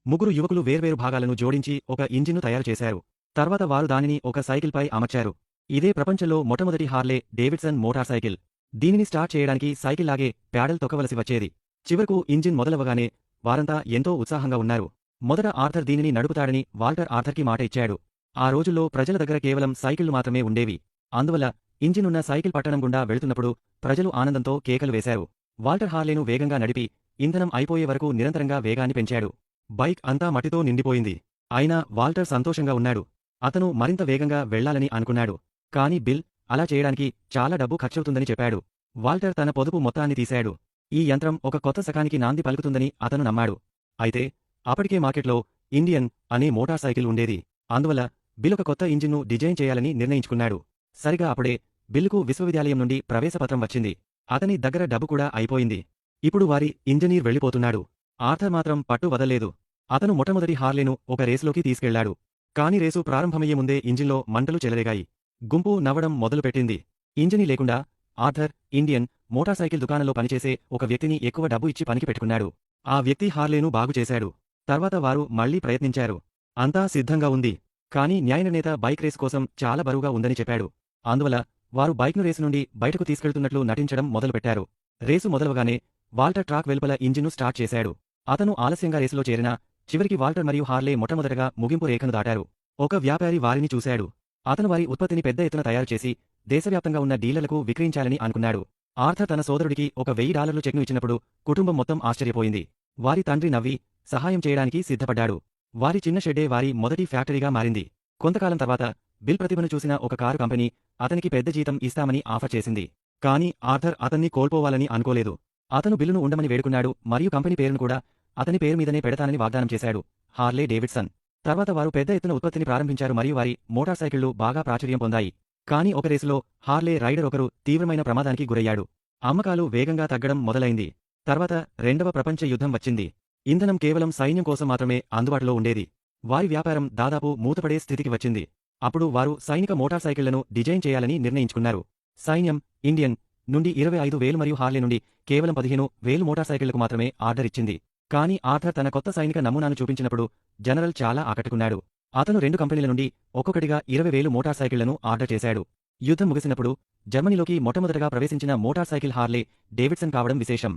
ముగ్గురు యువకులు వేర్వేరు భాగాలను జోడించి ఒక ఇంజిన్ను తయారు చేశారు. తర్వాత వారు దానిని ఒక సైకిల్పై అమర్చారు. ఇదే ప్రపంచంలో మొట్టమొదటి హార్లే డేవిడ్సన్ మోటార్ సైకిల్. దీనిని స్టార్ట్ చేయడానికి సైకిల్లాగే ప్యాడల్ తొక్కవలసి వచ్చేది. చివరకు ఇంజిన్ మొదలవగానే వారంతా ఎంతో ఉత్సాహంగా ఉన్నారు. మొదట ఆర్థర్ దీనిని నడుపుతాడని వాల్టర్ ఆర్థర్కి మాట ఇచ్చాడు. ఆ రోజుల్లో ప్రజల దగ్గర కేవలం సైకిళ్లు మాత్రమే ఉండేవి. అందువల్ల ఇంజినున్న సైకిల్ పట్టణం గుండా వెళుతున్నప్పుడు ప్రజలు ఆనందంతో కేకలు వేశారు. వాల్టర్ హార్లేను వేగంగా నడిపి ఇంధనం అయిపోయే వరకు నిరంతరంగా వేగాన్ని పెంచాడు. బైక్ అంతా మట్టితో నిండిపోయింది. అయినా వాల్టర్ సంతోషంగా ఉన్నాడు. అతను మరింత వేగంగా వెళ్లాలని అనుకున్నాడు. కానీ బిల్ అలా చేయడానికి చాలా డబ్బు ఖర్చవుతుందని చెప్పాడు. వాల్టర్ తన పొదుపు మొత్తాన్ని తీశాడు. ఈ యంత్రం ఒక కొత్త శకానికి నాంది పలుకుతుందని అతను నమ్మాడు. అయితే అప్పటికే మార్కెట్లో ఇండియన్ అనే మోటార్ సైకిల్ ఉండేది. అందువల్ల బిల్ ఒక కొత్త ఇంజిన్ను డిజైన్ చేయాలని నిర్ణయించుకున్నాడు. సరిగా అప్పుడే బిల్లుకు విశ్వవిద్యాలయం నుండి ప్రవేశపత్రం వచ్చింది. అతని దగ్గర డబ్బు కూడా అయిపోయింది. ఇప్పుడు వారి ఇంజనీర్ వెళ్లిపోతున్నాడు. ఆర్థర్ మాత్రం పట్టు వదల్లేదు. అతను మొట్టమొదటి హార్లేను ఒక రేసులోకి తీసుకెళ్లాడు. కాని రేసు ప్రారంభమయ్యే ముందే ఇంజిన్లో మంటలు చెలరేగాయి. గుంపు నవ్వడం మొదలుపెట్టింది. ఇంజనీ లేకుండా ఆర్థర్ ఇండియన్ మోటార్ సైకిల్ దుకాణంలో పనిచేసే ఒక వ్యక్తిని ఎక్కువ డబ్బు ఇచ్చి పనికి పెట్టుకున్నాడు. ఆ వ్యక్తి హార్లేను బాగుచేశాడు. తర్వాత వారు మళ్లీ ప్రయత్నించారు. అంతా సిద్ధంగా ఉంది. కానీ న్యాయనిర్ణేత బైక్ రేసు కోసం చాలా బరువుగా ఉందని చెప్పాడు. అందువల్ల వారు బైక్ను రేసు నుండి బయటకు తీసుకెళ్తున్నట్లు నటించడం మొదలుపెట్టారు. రేసు మొదలవగానే వాల్టర్ ట్రాక్ వెలుపల ఇంజిన్ను స్టార్ట్ చేశాడు. అతను ఆలస్యంగా రేసులో చేరినా చివరికి వాల్టర్ మరియు హార్లే మొట్టమొదటగా ముగింపు రేఖను దాటారు. ఒక వ్యాపారి వారిని చూశాడు. అతను వారి ఉత్పత్తిని పెద్ద ఎత్తున తయారు చేసి దేశవ్యాప్తంగా ఉన్న డీలర్లకు విక్రయించాలని అనుకున్నాడు. ఆర్థర్ తన సోదరుడికి ఒక $1000 చెక్ను ఇచ్చినప్పుడు కుటుంబం మొత్తం ఆశ్చర్యపోయింది. వారి తండ్రి నవ్వి సహాయం చేయడానికి సిద్ధపడ్డాడు. వారి చిన్న షెడ్డే వారి మొదటి ఫ్యాక్టరీగా మారింది. కొంతకాలం తర్వాత బిల్ ప్రతిభను చూసిన ఒక కారు కంపెనీ అతనికి పెద్ద జీతం ఇస్తామని ఆఫర్ చేసింది. కానీ ఆర్థర్ అతన్ని కోల్పోవాలని అనుకోలేదు. అతను బిల్లును ఉండమని వేడుకున్నాడు మరియు కంపెనీ పేరును కూడా అతని పేరు మీదనే పెడతానని వాగ్దానం చేశాడు, హార్లే డేవిడ్సన్. తర్వాత వారు పెద్ద ఎత్తున ఉత్పత్తిని ప్రారంభించారు మరియు వారి మోటార్ సైకిళ్లు బాగా ప్రాచుర్యం పొందాయి. కానీ ఒక రేసులో హార్లే రైడర్ ఒకరు తీవ్రమైన ప్రమాదానికి గురయ్యాడు. అమ్మకాలు వేగంగా తగ్గడం మొదలైంది. తర్వాత రెండవ ప్రపంచ యుద్ధం వచ్చింది. ఇంధనం కేవలం సైన్యం కోసం మాత్రమే అందుబాటులో ఉండేది. వారి వ్యాపారం దాదాపు మూతపడే స్థితికి వచ్చింది. అప్పుడు వారు సైనిక మోటార్ సైకిళ్లను డిజైన్ చేయాలని నిర్ణయించుకున్నారు. సైన్యం ఇండియన్ నుండి 25,000 మరియు హార్లే నుండి కేవలం 15,000 మోటార్ సైకిళ్లకు మాత్రమే ఆర్డర్ ఇచ్చింది. కానీ ఆర్థర్ తన కొత్త సైనిక నమూనాను చూపించినప్పుడు జనరల్ చాలా ఆకట్టుకున్నాడు. అతను 2 కంపెనీల నుండి ఒక్కొక్కటిగా 20,000 మోటార్ సైకిళ్లను ఆర్డర్ చేశాడు. యుద్ధం ముగిసినప్పుడు జర్మనీలోకి మొట్టమొదటగా ప్రవేశించిన మోటార్ సైకిల్ హార్లే డేవిడ్సన్ కావడం విశేషం.